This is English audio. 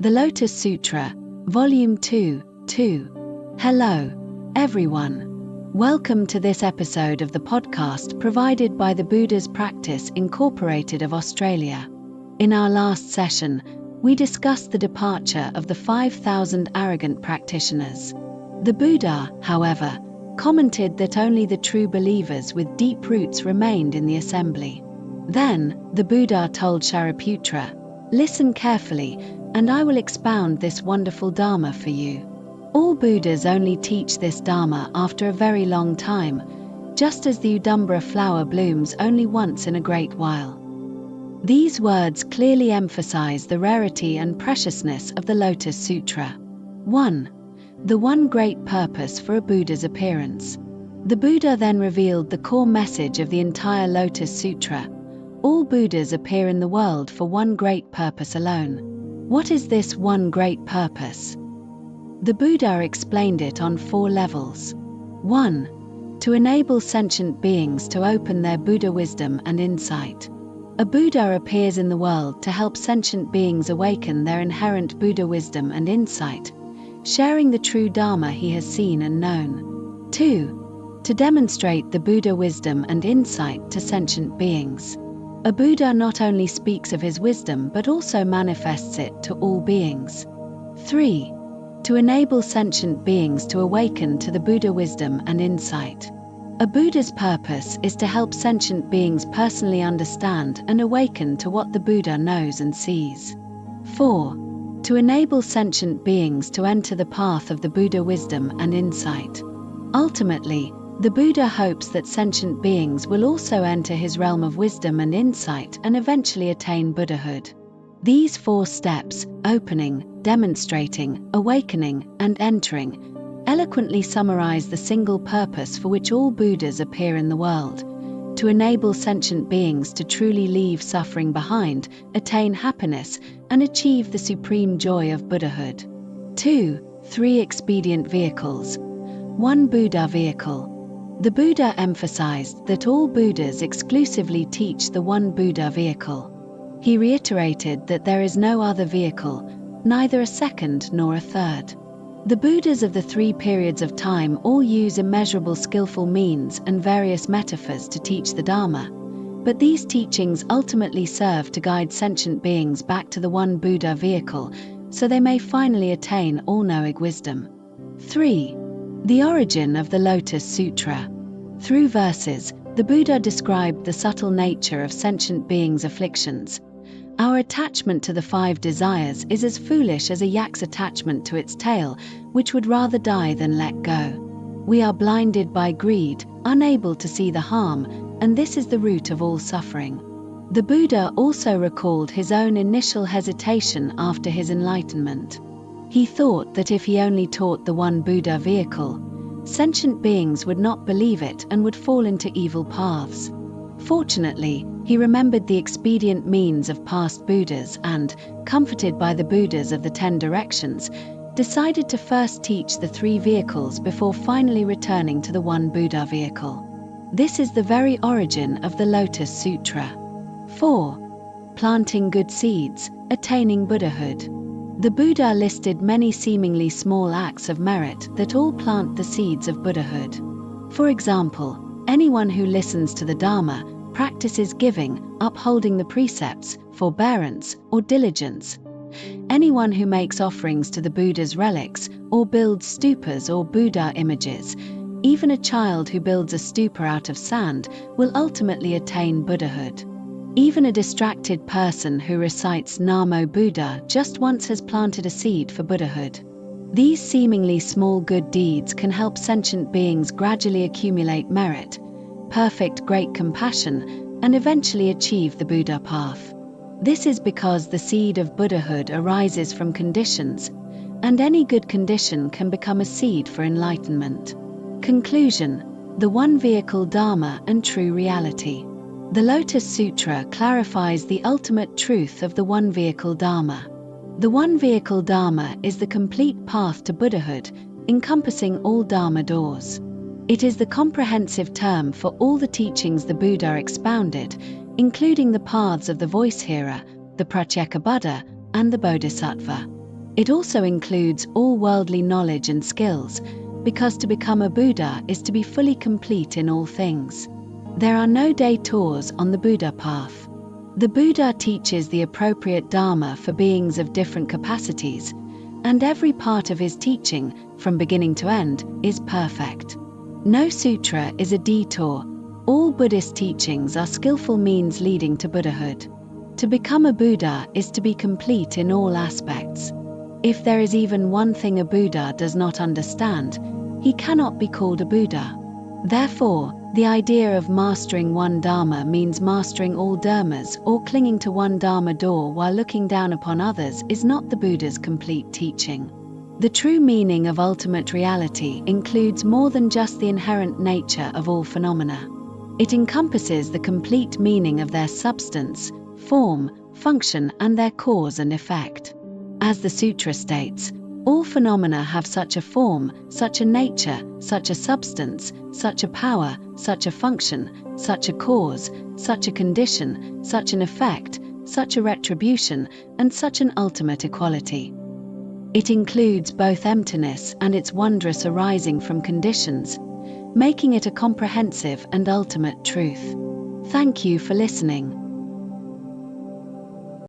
The Lotus Sutra, Volume 2. Hello, everyone. Welcome to this episode of the podcast provided by the Buddha's Practice Incorporated of Australia. In our last session, we discussed the departure of the 5,000 arrogant practitioners. The Buddha, however, commented that only the true believers with deep roots remained in the assembly. Then, the Buddha told Shariputra, "Listen carefully, and I will expound this wonderful Dharma for you. All Buddhas only teach this Dharma after a very long time, just as the Udumbara flower blooms only once in a great while." These words clearly emphasize the rarity and preciousness of the Lotus Sutra. 1. The one great purpose for a Buddha's appearance. The Buddha then revealed the core message of the entire Lotus Sutra. All Buddhas appear in the world for one great purpose alone. What is this one great purpose? The Buddha explained it on 4 levels. 1. To enable sentient beings to open their Buddha wisdom and insight. A Buddha appears in the world to help sentient beings awaken their inherent Buddha wisdom and insight, sharing the true Dharma he has seen and known. 2. To demonstrate the Buddha wisdom and insight to sentient beings. A Buddha not only speaks of his wisdom but also manifests it to all beings. 3. To enable sentient beings to awaken to the Buddha wisdom and insight. A Buddha's purpose is to help sentient beings personally understand and awaken to what the Buddha knows and sees. 4. To enable sentient beings to enter the path of the Buddha wisdom and insight. Ultimately, the Buddha hopes that sentient beings will also enter his realm of wisdom and insight and eventually attain Buddhahood. These 4 steps, opening, demonstrating, awakening, and entering, eloquently summarize the single purpose for which all Buddhas appear in the world: to enable sentient beings to truly leave suffering behind, attain happiness, and achieve the supreme joy of Buddhahood. 2. 3 expedient vehicles. 1 Buddha vehicle. The Buddha emphasized that all Buddhas exclusively teach the one Buddha vehicle. He reiterated that there is no other vehicle, neither a second nor a third. The Buddhas of the 3 periods of time all use immeasurable skillful means and various metaphors to teach the Dharma, but these teachings ultimately serve to guide sentient beings back to the one Buddha vehicle, so they may finally attain all-knowing wisdom. 3. The origin of the Lotus Sutra. Through verses, the Buddha described the subtle nature of sentient beings' afflictions. Our attachment to the 5 desires is as foolish as a yak's attachment to its tail, which would rather die than let go. We are blinded by greed, unable to see the harm, and this is the root of all suffering. The Buddha also recalled his own initial hesitation after his enlightenment. He thought that if he only taught the one Buddha vehicle, sentient beings would not believe it and would fall into evil paths. Fortunately, he remembered the expedient means of past Buddhas and, comforted by the Buddhas of the 10 directions, decided to first teach the 3 vehicles before finally returning to the one Buddha vehicle. This is the very origin of the Lotus Sutra. 4. Planting good seeds, attaining Buddhahood. The Buddha listed many seemingly small acts of merit that all plant the seeds of Buddhahood. For example, anyone who listens to the Dharma, practices giving, upholding the precepts, forbearance, or diligence. Anyone who makes offerings to the Buddha's relics, or builds stupas or Buddha images, even a child who builds a stupa out of sand, will ultimately attain Buddhahood. Even a distracted person who recites Namo Buddha just once has planted a seed for Buddhahood. These seemingly small good deeds can help sentient beings gradually accumulate merit, perfect great compassion, and eventually achieve the Buddha path. This is because the seed of Buddhahood arises from conditions, and any good condition can become a seed for enlightenment. Conclusion: the one vehicle Dharma and true reality. The Lotus Sutra clarifies the ultimate truth of the one vehicle Dharma. The one vehicle Dharma is the complete path to Buddhahood, encompassing all Dharma doors. It is the comprehensive term for all the teachings the Buddha expounded, including the paths of the voice hearer, the Pratyeka Buddha, and the Bodhisattva. It also includes all worldly knowledge and skills, because to become a Buddha is to be fully complete in all things. There are no detours on the Buddha path. The Buddha teaches the appropriate Dharma for beings of different capacities, and every part of his teaching, from beginning to end, is perfect. No sutra is a detour. All Buddhist teachings are skillful means leading to Buddhahood. To become a Buddha is to be complete in all aspects. If there is even one thing a Buddha does not understand, he cannot be called a Buddha. Therefore, the idea of mastering one Dharma means mastering all Dharmas or clinging to one Dharma door while looking down upon others is not the Buddha's complete teaching. The true meaning of ultimate reality includes more than just the inherent nature of all phenomena. It encompasses the complete meaning of their substance, form, function, and their cause and effect. As the sutra states, all phenomena have such a form, such a nature, such a substance, such a power, such a function, such a cause, such a condition, such an effect, such a retribution, and such an ultimate equality. It includes both emptiness and its wondrous arising from conditions, making it a comprehensive and ultimate truth. Thank you for listening.